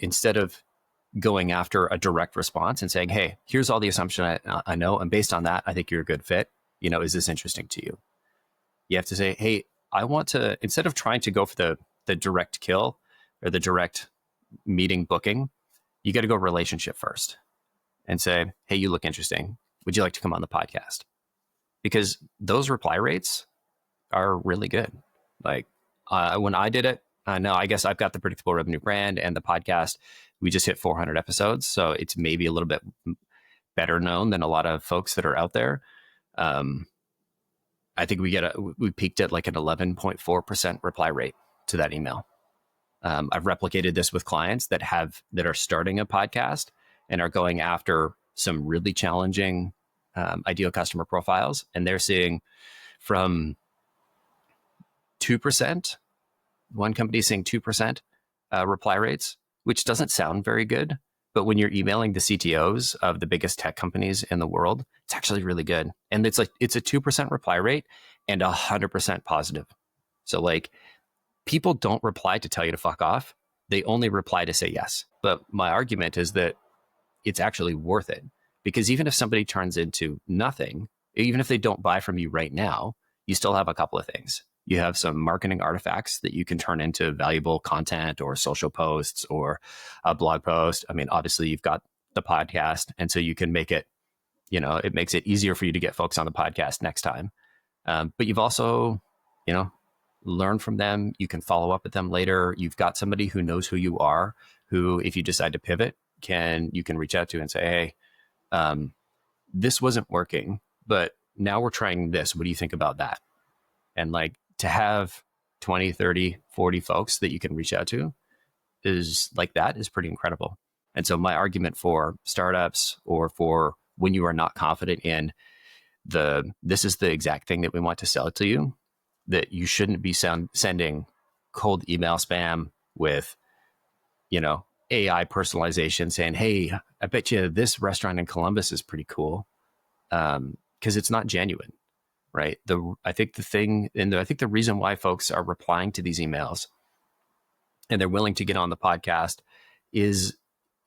instead of going after a direct response and saying, hey, here's all the assumption I know, and based on that, I think you're a good fit. Is this interesting to you? You have to say, hey, I want to, instead of trying to go for the direct kill or the direct meeting booking, you got to go relationship first and say, hey, you look interesting. Would you like to come on the podcast? Because those reply rates are really good. Like when I did it, no, I guess I've got the Predictable Revenue brand and the podcast. We just hit 400 episodes. So it's maybe a little bit better known than a lot of folks that are out there. I think we peaked at like an 11.4% reply rate to that email. I've replicated this with clients that are starting a podcast and are going after some really challenging ideal customer profiles. And they're seeing from 2%, one company is seeing 2% reply rates, which doesn't sound very good. But when you're emailing the CTOs of the biggest tech companies in the world, it's actually really good. And it's a 2% reply rate and 100% positive. So like, people don't reply to tell you to fuck off. They only reply to say yes. But my argument is that it's actually worth it, because even if somebody turns into nothing, even if they don't buy from you right now, you still have a couple of things. You have some marketing artifacts that you can turn into valuable content or social posts or a blog post. I mean, obviously you've got the podcast, and so you can make it, it makes it easier for you to get folks on the podcast next time. But you've also, learn from them. You can follow up with them later. You've got somebody who knows who you are, who, if you decide to pivot, you can reach out to and say, hey, this wasn't working, but now we're trying this. What do you think about that? And like, to have 20, 30, 40 folks that you can reach out to is pretty incredible. And so my argument for startups, or for when you are not confident in this is the exact thing that we want to sell to you, that you shouldn't be sending cold email spam with, AI personalization saying, hey, I bet you this restaurant in Columbus is pretty cool. Because it's not genuine, right? I think the reason why folks are replying to these emails and they're willing to get on the podcast is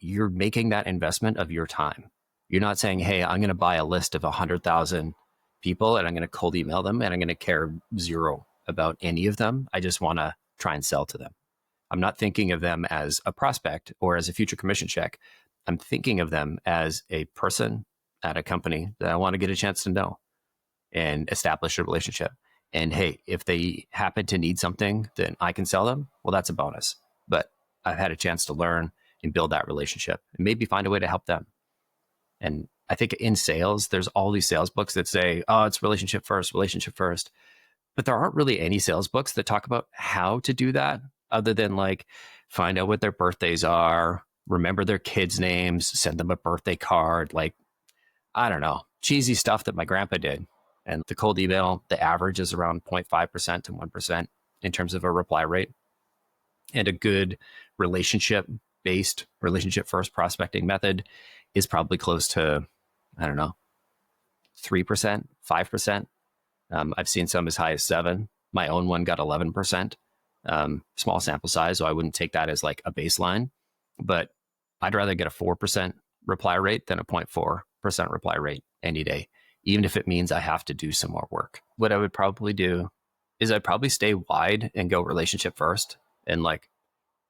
you're making that investment of your time. You're not saying, hey, I'm going to buy a list of 100,000 people and I'm going to cold email them and I'm going to care zero about any of them. I just want to try and sell to them. I'm not thinking of them as a prospect or as a future commission check. I'm thinking of them as a person at a company that I want to get a chance to know and establish a relationship. And hey, if they happen to need something that I can sell them, well, that's a bonus. But I've had a chance to learn and build that relationship and maybe find a way to help them. And I think in sales, there's all these sales books that say, oh, it's relationship first. But there aren't really any sales books that talk about how to do that, other than like find out what their birthdays are, remember their kids' names, send them a birthday card. Like, I don't know, cheesy stuff that my grandpa did. And the cold email, the average is around 0.5% to 1% in terms of a reply rate. And a good relationship-based, relationship-first prospecting method is probably close to, 3%, 5%. I've seen some as high as 7%. My own one got 11%. Small sample size, so I wouldn't take that as like a baseline. But I'd rather get a 4% reply rate than a 0.4% reply rate any day, even if it means I have to do some more work. What I would probably do is I'd probably stay wide and go relationship first and like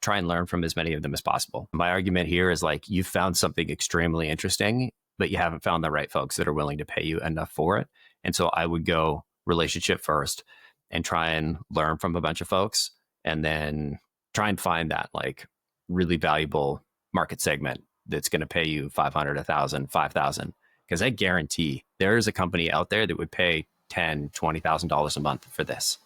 try and learn from as many of them as possible. My argument here is like, you've found something extremely interesting, but you haven't found the right folks that are willing to pay you enough for it. And so I would go relationship first and try and learn from a bunch of folks, and then try and find that like really valuable market segment that's going to pay you 500, 1,000, 5,000. Because I guarantee there is a company out there that would pay $10,000, $20,000 a month for this.